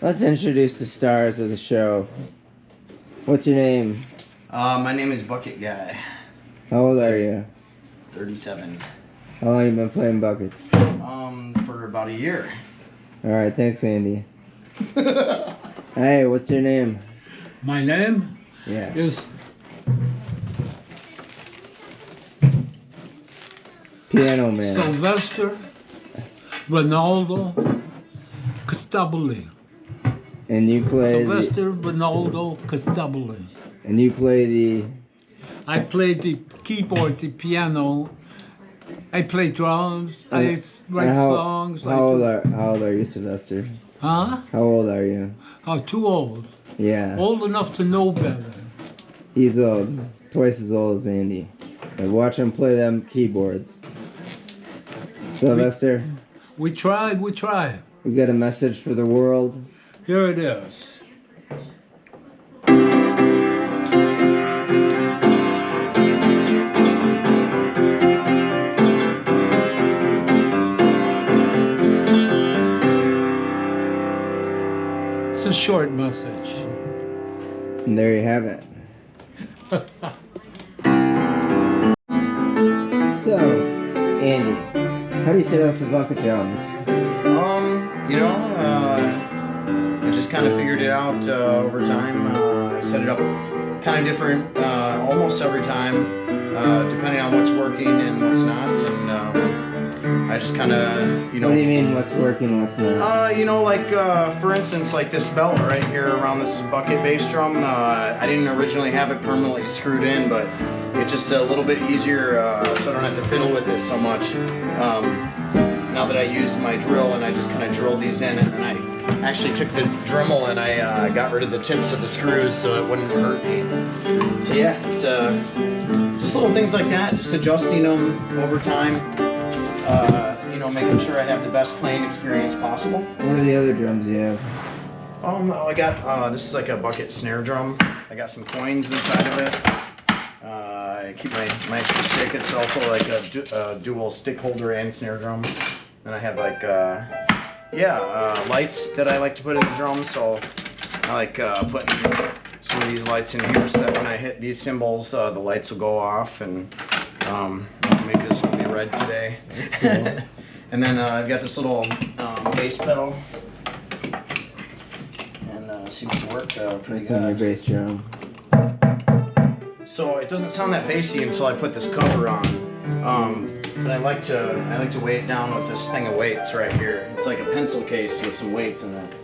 Let's introduce the stars of the show. What's your name? My name is Bucket Guy. How old are you? 37. How long have you been playing buckets? For about a year. Alright, thanks, Andy. Hey, what's your name? My name is Piano Man. Sylvester Ronaldo Costabile. And you play Sylvester Ronaldo Costabile. And you play the... I play the keyboard, the piano. I play drums. I write songs. How old are you, Sylvester? Huh? How old are you? Oh, too old. Yeah. Old enough to know better. He's old. Twice as old as Andy. Like, watch him play them keyboards. Sylvester? We tried. We got a message for the world. Here it is. It's a short message. And there you have it. So, Andy, how do you set up the bucket drums? I just kind of figured it out over time. I set it up kind of different almost every time, depending on what's working and what's not. And I just kind of, What do you mean, what's working, what's not? For instance, like this belt right here around this bucket bass drum. I didn't originally have it permanently screwed in, but it's just a little bit easier, so I don't have to fiddle with it so much. Now that I used my drill and I just kind of drilled these in, and then I actually took the Dremel and I got rid of the tips of the screws so it wouldn't hurt me. So yeah, it's just little things like that, just adjusting them over time. Making sure I have the best playing experience possible. What are the other drums you have? I got this is like a bucket snare drum. I got some coins inside of it. I keep my extra stick. It's also like a dual stick holder and snare drum. And I have like lights that I like to put in the drum. So I like putting some of these lights in here so that when I hit these cymbals, the lights will go off. And maybe this will be red today. That's cool. And then I've got this little bass pedal, and seems to work pretty That's on your good. bass drum. So it doesn't sound that bassy until I put this cover on. But I like to weigh it down with this thing of weights right here. It's like a pencil case with some weights in it,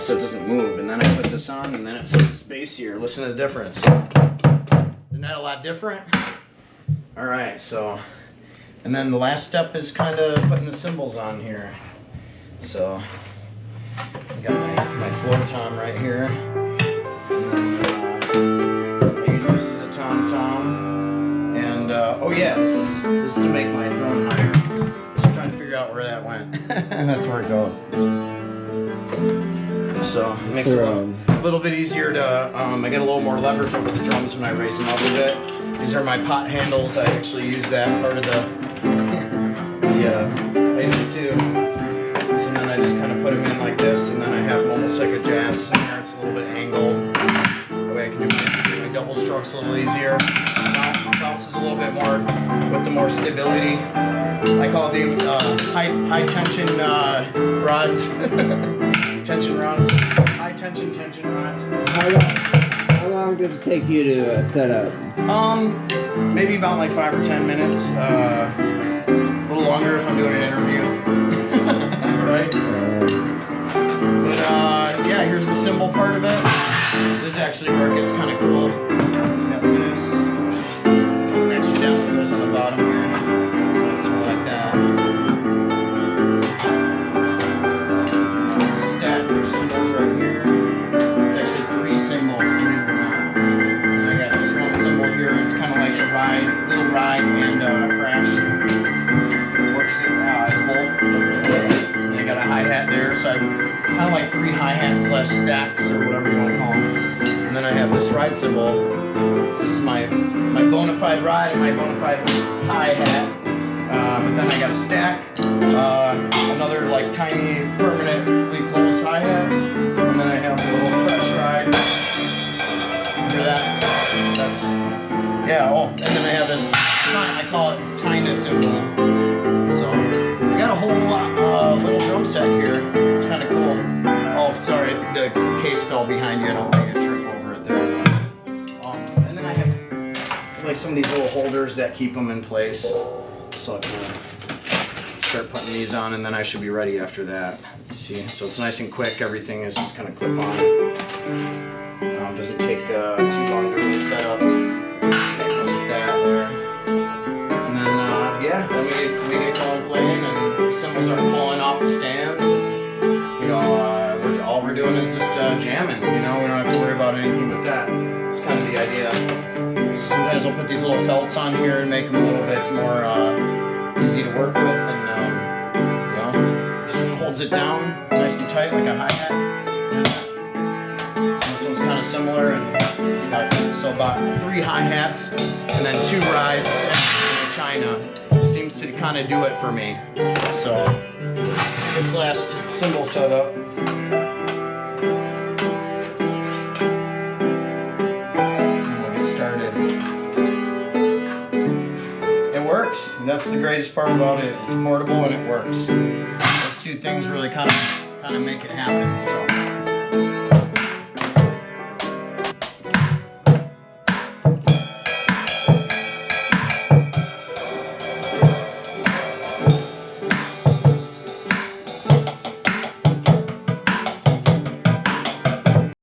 so it doesn't move. And then I put this on, and then it sounds bassier. Listen to the difference. Isn't that a lot different? All right, so. And then the last step is kind of putting the cymbals on here. So I got my floor tom right here. And then I use this as a tom-tom. And this is to make my throne higher. Just trying to figure out where that went. And that's where it goes. So it makes it a little bit easier to, I get a little more leverage over the drums when I raise them up a bit. These are my pot handles. I actually use that part of the item too. So then I just kind of put them in like this, and then I have almost like a jazz snare. It's a little bit angled. That way I can do my double strokes a little easier. Bounces a little bit more with the more stability. I call it the high tension rods. Tension rods. High tension rods. How long does it take you to set up? Maybe about like 5 or 10 minutes. A little longer if I'm doing an interview. Right? But yeah, here's the cymbal part of it. This is actually where it gets kind of cool. So we got this. Actually down it goes on the bottom here. So it's more like that. Stack of cymbals right here. It's actually 3 cymbals, believe it or not. And I got this one cymbal here. It's kind of like a little ride and crash. Works as both. And I got a hi-hat there, so I kind of like 3 hi-hats / stacks or whatever you want to call them. And then I have this ride cymbal. This is my bona fide ride and my bona fide hi-hat. But then I got a stack, another like tiny call it China cymbal. So I got a whole little drum set here. It's kind of cool. Oh, sorry, the case fell behind you. I don't want you to trip over it there. But, and then I have like some of these little holders that keep them in place. So I can start putting these on, and then I should be ready after that. You see, so it's nice and quick. Everything is just kind of clip on. Doesn't take too long to really set up. That goes with that there. And then yeah, then we get going playing, and the cymbals aren't falling off the stands. And, you know, all we're doing is just jamming. You know, we don't have to worry about anything but that. It's kind of the idea. Sometimes we'll put these little felts on here and make them a little bit more easy to work with, and you know, this holds it down nice and tight like a hi-hat. This one's kind of similar, and so about 3 hi-hats and then 2 rides in the China. It seems to kind of do it for me. So this last cymbal setup. That's the greatest part about it. It's portable and it works. Those 2 things really kind of make it happen. So.